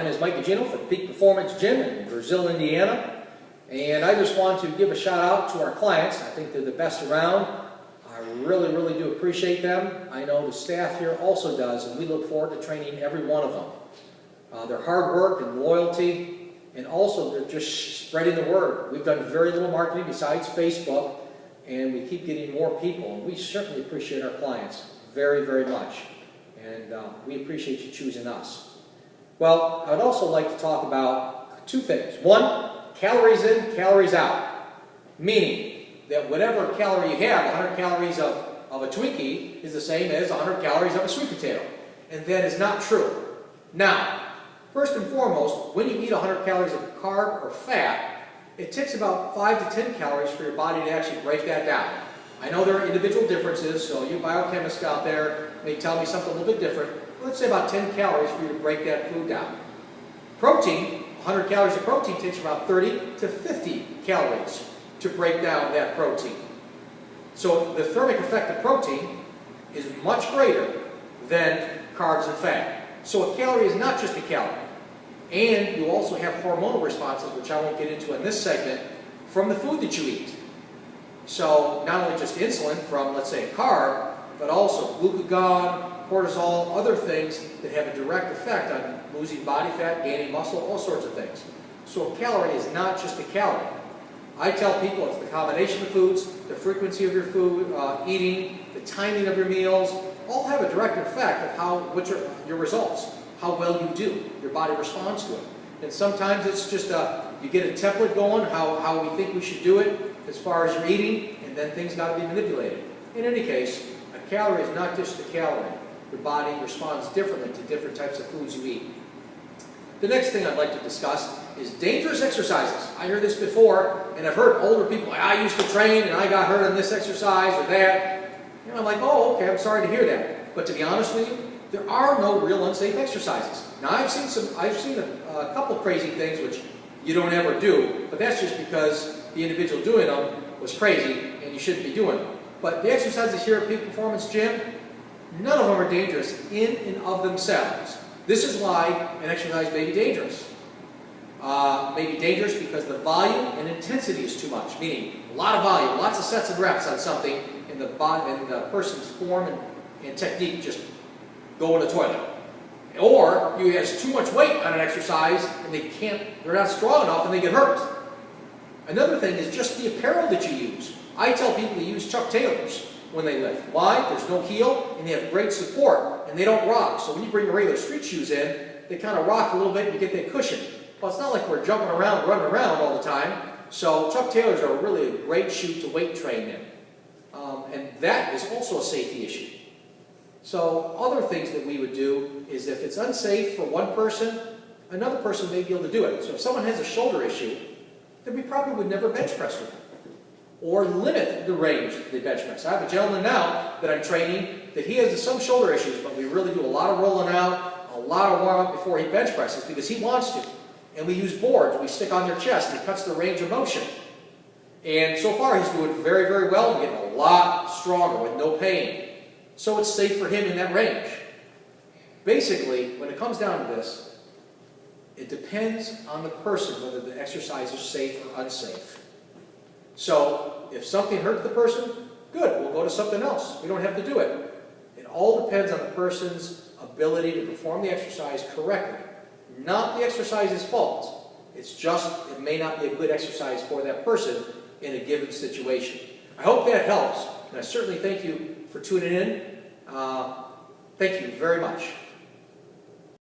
name is Mike DeGino from Peak Performance Gym in Brazil, Indiana. And I just want to give a shout out to our clients. I think they're the best around. I really, really do appreciate them. I know the staff here also does, and we look forward to training every one of them. Their hard work and loyalty, and also they're just spreading the word. We've done very little marketing besides Facebook, and we keep getting more people. And we certainly appreciate our clients very, very much. And we appreciate you choosing us. Well, I would also like to talk about two things. One, calories in, calories out. Meaning that whatever calorie you have, 100 calories of a Twinkie is the same as 100 calories of a sweet potato. And that is not true. Now, first and foremost, when you eat 100 calories of carb or fat, it takes about 5 to 10 calories for your body to actually break that down. I know there are individual differences, so you biochemists out there may tell me something a little bit different. Let's say about 10 calories for you to break that food down. Protein, 100 calories of protein takes about 30 to 50 calories to break down that protein. So the thermic effect of protein is much greater than carbs and fat. So a calorie is not just a calorie. And you also have hormonal responses, which I won't get into in this segment, from the food that you eat. So not only just insulin from, let's say, a carb, but also glucagon, cortisol, other things that have a direct effect on losing body fat, gaining muscle, all sorts of things. So a calorie is not just a calorie. I tell people it's the combination of foods, the frequency of your food, eating, the timing of your meals, all have a direct effect of what your results, how well you do, your body responds to it. And sometimes it's just you get a template going, how we think we should do it as far as your eating, and then things got to be manipulated. In any case, a calorie is not just a calorie. Your body responds differently to different types of foods you eat. The next thing I'd like to discuss is dangerous exercises. I heard this before, and I've heard older people, I used to train and I got hurt on this exercise or that. And I'm like, oh, okay, I'm sorry to hear that. But to be honest with you, there are no real unsafe exercises. Now I've seen a couple of crazy things which you don't ever do, but that's just because the individual doing them was crazy and you shouldn't be doing them. But the exercises here at Peak Performance Gym, none of them are dangerous in and of themselves. This is why an exercise may be dangerous. May be dangerous because the volume and intensity is too much, meaning a lot of volume, lots of sets and reps on something, and the person's form and technique just go in the toilet. Or you have too much weight on an exercise and they're not strong enough and they get hurt. Another thing is just the apparel that you use. I tell people to use Chuck Taylors when they lift. Why? There's no heel and they have great support and they don't rock. So when you bring your regular street shoes in, they kind of rock a little bit and you get that cushion. Well, it's not like we're jumping around, running around all the time. So Chuck Taylors are really a great shoe to weight train in. And that is also a safety issue. So other things that we would do is if it's unsafe for one person, another person may be able to do it. So if someone has a shoulder issue, then we probably would never bench press with them. Or limit the range of the bench press. I have a gentleman now that I'm training that he has some shoulder issues, but we really do a lot of rolling out, a lot of warm up before he bench presses because he wants to. And we use boards we stick on their chest and it cuts the range of motion. And so far he's doing very, very well and getting a lot stronger with no pain. So it's safe for him in that range. Basically, when it comes down to this, it depends on the person whether the exercise is safe or unsafe. So if something hurts the person, good, we'll go to something else. We don't have to do it. It all depends on the person's ability to perform the exercise correctly. Not the exercise's fault. It's just it may not be a good exercise for that person in a given situation. I hope that helps, and I certainly thank you for tuning in. Thank you very much.